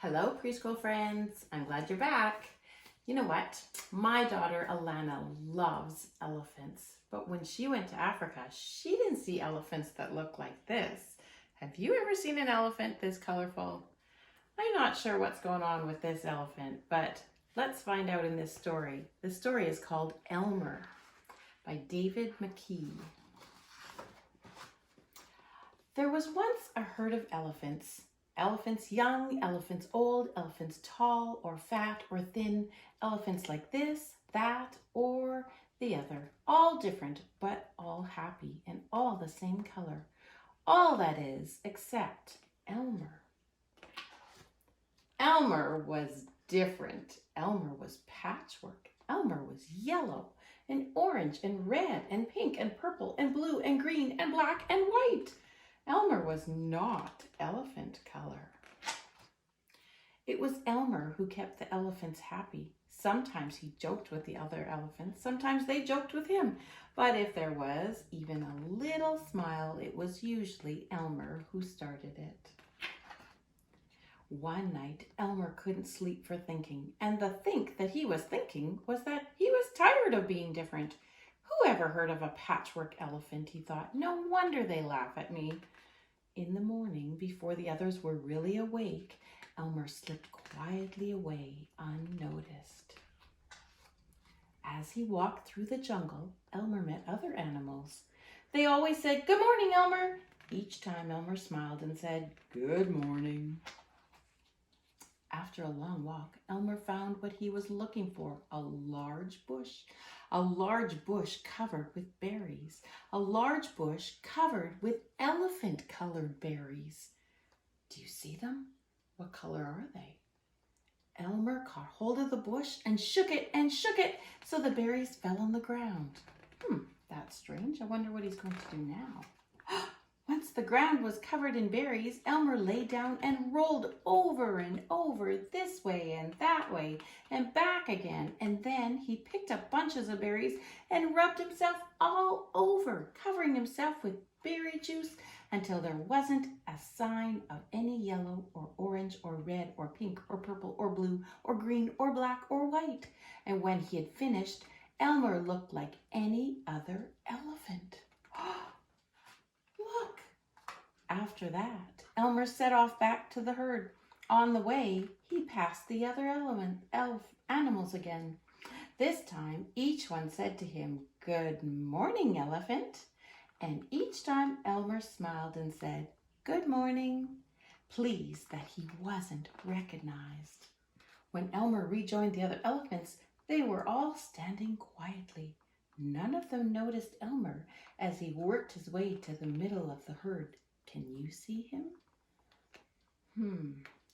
Hello, preschool friends. I'm glad you're back. You know what? My daughter Alana loves elephants, but when she went to Africa, she didn't see elephants that look like this. Have you ever seen an elephant this colorful? I'm not sure what's going on with this elephant, but let's find out in this story. The story is called Elmer by David McKee. There was once a herd of elephants. Elephants young, elephants old, elephants tall or fat or thin, elephants like this, that, or the other. All different, but all happy and all the same color. All that is, except Elmer. Elmer was different. Elmer was patchwork. Elmer was yellow and orange and red and pink and purple and blue and green and black and white. Elmer was not elephant color. It was Elmer who kept the elephants happy. Sometimes he joked with the other elephants, sometimes they joked with him. But if there was even a little smile, it was usually Elmer who started it. One night, Elmer couldn't sleep for thinking, and the think that he was thinking was that he was tired of being different. Who ever heard of a patchwork elephant, he thought. No wonder they laugh at me. In the morning, before the others were really awake, Elmer slipped quietly away unnoticed. As he walked through the jungle, Elmer met other animals. They always said, "Good morning, Elmer." Each time Elmer smiled and said, "Good morning." After a long walk, Elmer found what he was looking for, a large bush. A large bush covered with berries. A large bush covered with elephant-colored berries. Do you see them? What color are they? Elmer caught hold of the bush and shook it, so the berries fell on the ground. That's strange. I wonder what he's going to do now. Once the ground was covered in berries, Elmer lay down and rolled over and over, this way and that way and back again. And then he picked up bunches of berries and rubbed himself all over, covering himself with berry juice until there wasn't a sign of any yellow or orange or red or pink or purple or blue or green or black or white. And when he had finished, Elmer looked like any other elephant. Look! After that, Elmer set off back to the herd. On the way, he passed the other animals again. This time, each one said to him, "Good morning, elephant." And each time Elmer smiled and said, "Good morning," pleased that he wasn't recognized. When Elmer rejoined the other elephants, they were all standing quietly. None of them noticed Elmer as he worked his way to the middle of the herd. Can you see him?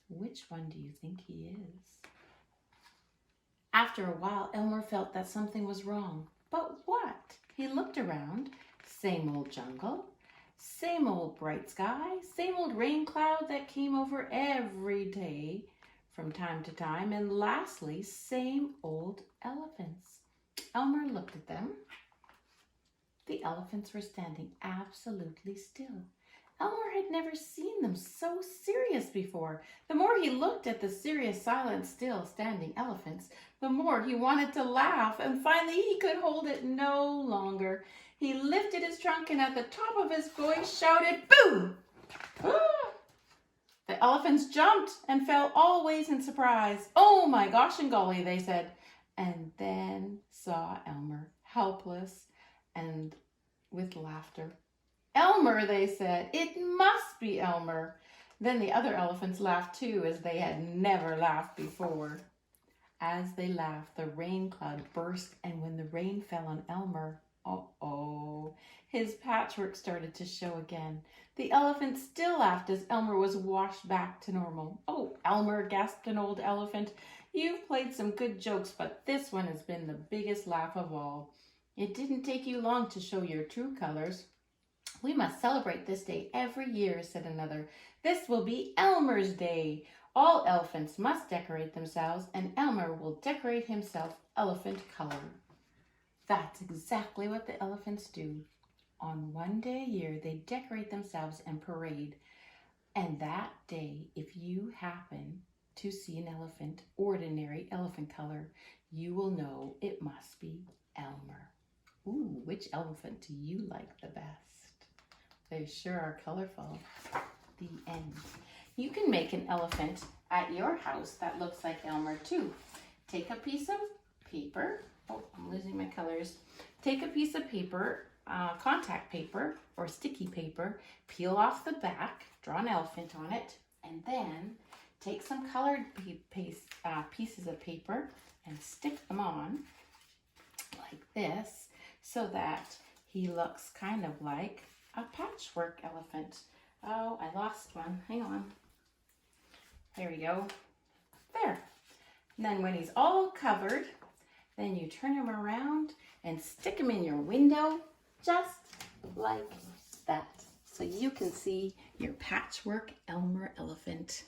Which one do you think he is? After a while, Elmer felt that something was wrong. But what? He looked around. Same old jungle, same old bright sky, same old rain cloud that came over every day from time to time, and lastly, same old elephants. Elmer looked at them. The elephants were standing absolutely still. Elmer had never seen them so serious before. The more he looked at the serious, silent, still standing elephants, the more he wanted to laugh, and finally he could hold it no longer. He lifted his trunk and at the top of his voice shouted, "Boo!" Ah! The elephants jumped and fell all ways in surprise. "Oh my gosh and golly," they said, and then saw Elmer, helpless and with laughter. "Elmer," they said. "It must be Elmer." Then the other elephants laughed too, as they had never laughed before. As they laughed, the rain cloud burst, and when the rain fell on Elmer, his patchwork started to show again. The elephants still laughed as Elmer was washed back to normal. "Oh, Elmer," gasped an old elephant, "you've played some good jokes, but this one has been the biggest laugh of all. It didn't take you long to show your true colors." "We must celebrate this day every year," said another. "This will be Elmer's Day. All elephants must decorate themselves, and Elmer will decorate himself elephant color." That's exactly what the elephants do. On one day a year, they decorate themselves and parade. And that day, if you happen to see an elephant, ordinary elephant color, you will know it must be Elmer. Ooh, which elephant do you like the best? They sure are colorful. The end. You can make an elephant at your house that looks like Elmer too. Take a piece of paper. Oh, I'm losing my colors. Take a piece of paper, contact paper or sticky paper, peel off the back, draw an elephant on it, and then take some colored pieces of paper and stick them on like this so that he looks kind of like a patchwork elephant. Oh, I lost one. Hang on. There we go. There. And then when he's all covered, then you turn him around and stick him in your window just like that. So you can see your patchwork Elmer elephant.